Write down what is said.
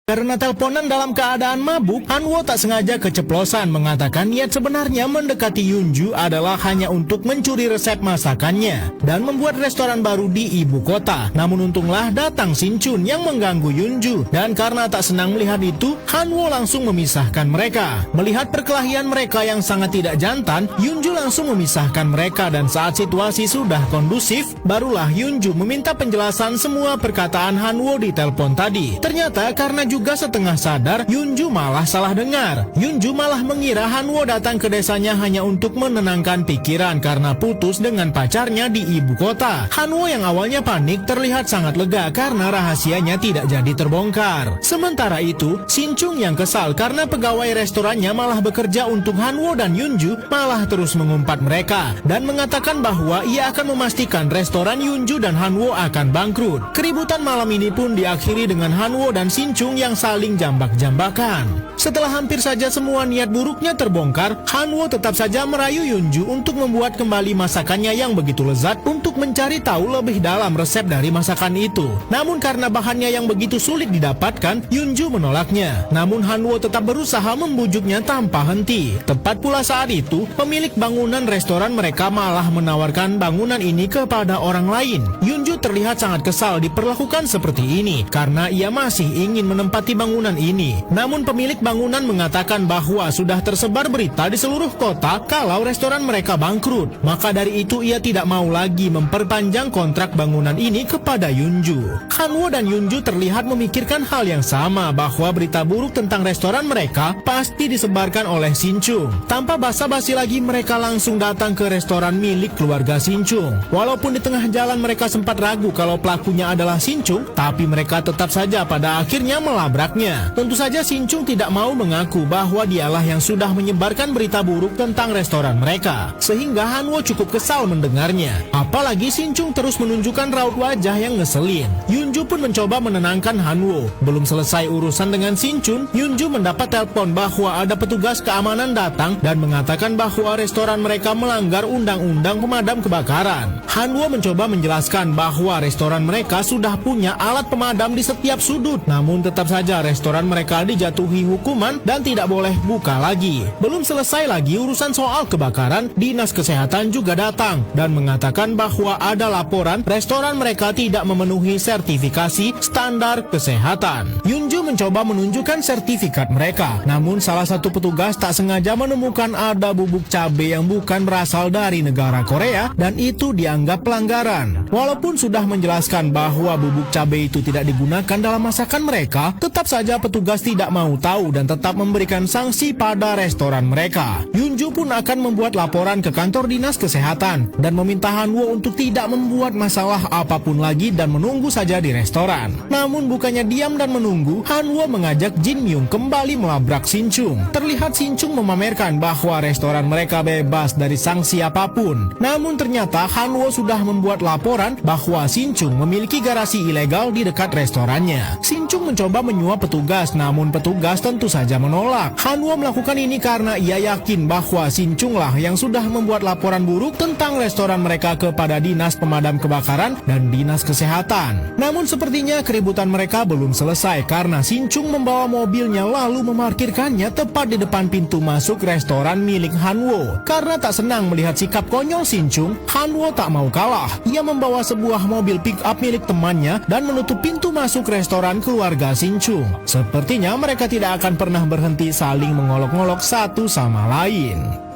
Karena teleponan dalam keadaan mabuk, Hanwo tak sengaja keceplosan mengatakan niat sebenarnya mendekati Yunju adalah hanya untuk mencuri resep masakannya dan membuat restoran baru di ibu kota. Namun untunglah datang Shin Chun yang mengganggu Yunju, dan karena tak senang melihat itu, Hanwo langsung memisahkan mereka. Melihat perkelahian mereka yang sangat tidak jantan, Yunju langsung memisahkan mereka, dan saat situasi sudah kondusif, barulah Yunju meminta penjelasan semua perkataan Hanwo di telepon tadi. Ternyata karena juga setengah sadar, Yunju malah salah dengar. Yunju malah mengira Hanwo datang ke desanya hanya untuk menenangkan pikiran karena putus dengan pacarnya di ibu kota. Hanwo yang awalnya panik terlihat sangat lega karena rahasianya tidak jadi terbongkar. Sementara itu, Shin Chung yang kesal karena pegawai restorannya malah bekerja untuk Hanwo dan Yunju malah terus mengumpat mereka dan mengatakan bahwa ia akan memastikan restoran Yunju dan Hanwo akan bangkrut. Keributan malam ini pun diakhiri dengan Hanwo dan Shin Chung yang saling jambak-jambakan. Setelah hampir saja semua niat buruknya terbongkar, Hanwo tetap saja merayu Yunju untuk membuat kembali masakannya yang begitu lezat untuk mencari tahu lebih dalam resep dari masakan itu. Namun karena bahannya yang begitu sulit didapatkan, Yunju menolaknya. Namun Hanwo tetap berusaha membujuknya tanpa henti. Tepat pula saat itu, pemilik bangunan restoran mereka malah menawarkan bangunan ini kepada orang lain. Yunju terlihat sangat kesal diperlakukan seperti ini karena ia masih ingin menempati bangunan ini. Namun pemilik bangunan mengatakan bahwa sudah tersebar berita di seluruh kota kalau restoran mereka bangkrut. Maka dari itu ia tidak mau lagi memperpanjang kontrak bangunan ini kepada Yunju. Hanwo dan Yunju terlihat memikirkan hal yang sama, bahwa berita buruk tentang restoran mereka pasti disebarkan oleh Shin Chung. Tanpa basa-basi lagi, mereka langsung datang ke restoran milik keluarga Shin Chung. Walaupun di tengah jalan mereka sempat ragu kalau pelakunya adalah Shin Chung, tapi mereka tetap saja pada akhirnya melabraknya. Tentu saja Shin Chung tidak mau mengaku bahwa dialah yang sudah menyebarkan berita buruk tentang restoran mereka, sehingga Hanwo cukup kesal mendengarnya. Apalagi Shin Chung terus menunjukkan raut wajah yang ngeselin. Yunju pun mencoba menenangkan Hanwo. Belum selesai urusan dengan Shin Chung, Yunju mendapat telepon bahwa ada petugas keamanan datang dan mengatakan bahwa restoran mereka melanggar undang-undang pemadam kebakaran. Hanwo mencoba menjelaskan bahwa restoran mereka sudah punya alat pemadam di setiap sudut, namun tetap saja restoran mereka dijatuhi hukuman dan tidak boleh buka lagi. Belum selesai lagi urusan soal kebakaran, dinas kesehatan juga datang dan mengatakan bahwa ada laporan restoran mereka tidak memenuhi sertifikasi standar kesehatan. Yunju mencoba menunjukkan sertifikat mereka, namun salah satu petugas tak sengaja menemukan ada bubuk cabai yang bukan berasal dari negara Korea dan itu dianggap pelanggaran. Walaupun sudah menjelaskan bahwa bubuk cabai itu tidak digunakan dalam masakan mereka, tetap saja petugas tidak mau tahu dan tetap memberikan sanksi pada restoran mereka. Yunju pun akan membuat laporan ke kantor dinas kesehatan dan meminta Hanwo untuk tidak membuat masalah apapun lagi dan menunggu saja di restoran. Namun bukannya diam dan menunggu, Hanwo mengajak Jin Myung kembali melabrak Shin Chung. Terlihat Shin Chung memamerkan bahwa restoran mereka bebas dari sanksi apapun. Namun ternyata Hanwo sudah membuat laporan bahwa Shin Chung memiliki garasi ilegal di dekat restorannya. Shin Chung mencoba menyuap petugas, namun petugas tentu saja menolak. Hanwo melakukan ini karena ia yakin bahwa Shin Chung lah yang sudah membuat laporan buruk tentang restoran mereka kepada dinas pemadam kebakaran dan dinas kesehatan. Namun sepertinya keributan mereka belum selesai karena Shin Chung membawa mobilnya lalu memarkirkannya tepat di depan pintu masuk restoran milik Hanwo. Karena tak senang melihat sikap konyol Shin Chung, Hanwo tak mau kalah. Ia membawa sebuah mobil pick up milik temannya dan menutup pintu masuk restoran keluarga Shin Chung. Sepertinya mereka tidak akan pernah berhenti saling mengolok-ngolok satu sama lain.